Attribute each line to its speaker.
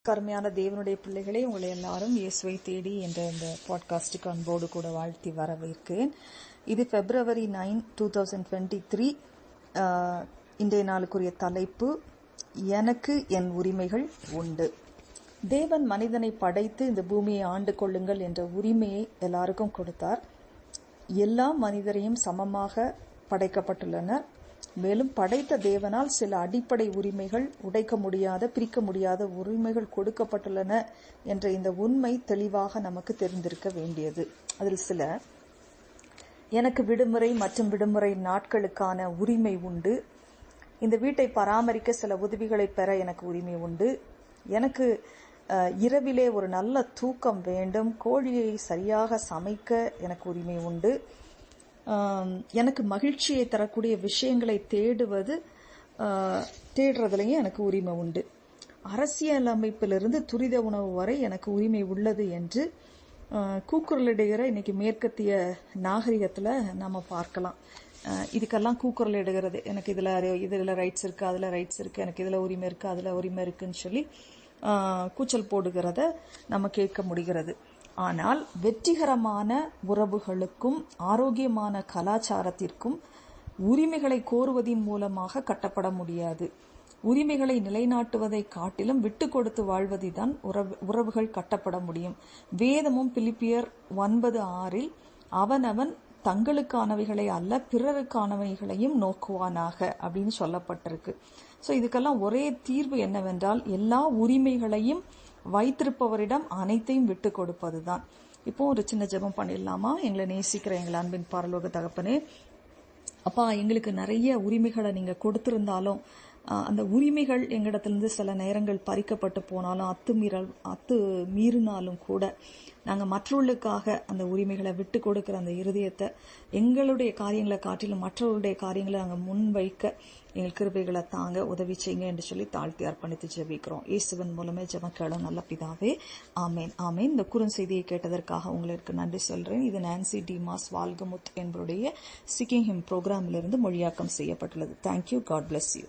Speaker 1: கருமையான தேவனுடைய பிள்ளைகளே, உங்களை எல்லாரும் இயேசுவை தேடி என்ற இந்த பாட்காஸ்டுக்கு அன்போடு கூட வாழ்த்தி வரவேற்கிறேன். இது February 9, 2023. இன்றைய நாளுக்குரிய தலைப்பு, எனக்கு என் உரிமைகள் உண்டு. தேவன் மனிதனை படைத்து இந்த பூமியை ஆண்டு கொள்ளுங்கள் என்ற உரிமையை எல்லாருக்கும் கொடுத்தார். எல்லா மனிதரையும் சமமாக படைக்கப்பட்டுள்ளனர். மேலும் படைத்த தேவனால் சில அடிப்படை உரிமைகள், உடைக்க முடியாத, பிரிக்க முடியாத உரிமைகள் கொடுக்கப்பட்டுள்ளன என்ற இந்த உண்மை தெளிவாக நமக்கு தெரிந்திருக்க வேண்டியது. அதில் சில, எனக்கு விடுமுறை மற்றும் விடுமுறை நாட்களுக்கான உரிமை உண்டு. இந்த வீட்டை பராமரிக்க சில உதவிகளை பெற எனக்கு உரிமை உண்டு. எனக்கு இரவிலே ஒரு நல்ல தூக்கம் வேண்டும். கோழியை சரியாக சமைக்க எனக்கு உரிமை உண்டு. எனக்கு மகிழ்ச்சியை தரக்கூடிய விஷயங்களை தேடுறதுலையும் எனக்கு உரிமை உண்டு. அரசியல் அமைப்பிலிருந்து துரித உணவு வரை எனக்கு உரிமை உள்ளது என்று கூக்குரலிடுகிற இன்னைக்கு மேற்கத்திய நாகரிகத்துல நாம பார்க்கலாம். இதுக்கெல்லாம் கூக்குரலிடுகிறது, எனக்கு இதுல ரைட்ஸ் இருக்கு, அதுல ரைட்ஸ் இருக்கு, எனக்கு இதுல உரிமை இருக்கு, அதுல உரிமை இருக்குன்னு சொல்லி கூச்சல் போடுகிறத நம்ம கேட்க முடிகிறது. ஆனால் வெற்றிகரமான உறவுகளுக்கும் ஆரோக்கியமான கலாச்சாரத்திற்கும் உரிமைகளை கோருவதின் மூலமாக கட்டப்பட முடியாது. உரிமைகளை நிலைநாட்டுவதை காட்டிலும் விட்டு கொடுத்து வாழ்வதில்தான் உறவுகள் கட்டப்பட முடியும். வேதமும் பிலிப்பியர் 9:6 அவனவன் தங்களுக்கானவைகளை அல்ல பிறருக்கானவைகளையும் நோக்குவானாக அப்படின்னு சொல்லப்பட்டிருக்கு. ஸோ இதுக்கெல்லாம் ஒரே தீர்வு என்னவென்றால், எல்லா உரிமைகளையும் வைத்திருப்பவரிடம் அனைத்தையும் விட்டு கொடுப்பதுதான். இப்போ ஒரு சின்ன ஜெபம் பண்ணிடலாமா? எங்களை நேசிக்கிற எங்கள் அன்பின் பரலோக தகப்பனே, அப்பா, எங்களுக்கு நிறைய உரிமைகளை நீங்க கொடுத்திருந்தாலும் அந்த உரிமைகள் எங்களிடத்திலிருந்து சில நேரங்கள் பறிக்கப்பட்டு போனாலும், மீறினாலும் கூட நாங்க மற்றவர்களுக்காக அந்த உரிமைகளை விட்டு கொடுக்கிற அந்த இருதயத்தை, எங்களுடைய காரியங்களை காட்டிலும் மற்றவர்களுடைய காரியங்களை நாங்க முன்வைக்க எங்கள் கிருபைகளை தாங்க உதவி செய்யுங்க என்று சொல்லி தாழ்த்தி அர்ப்பணித்து ஜெபிக்கிறோம். இயேசுவின் மூலமே ஜெபம் கேளும் நல்ல பிதாவே, ஆமேன் ஆமேன். இந்த குறுஞ்செய்தியை கேட்டதற்காக உங்களுக்கு நன்றி சொல்றேன். இது நான்சி டிமாஸ் வால்கமுத் என்பவருடைய சீக்கிங் ஹிம் ப்ரோக்ராமிலிருந்து மொழியாக்கம் செய்யப்பட்டுள்ளது. தேங்க்யூ. God bless you.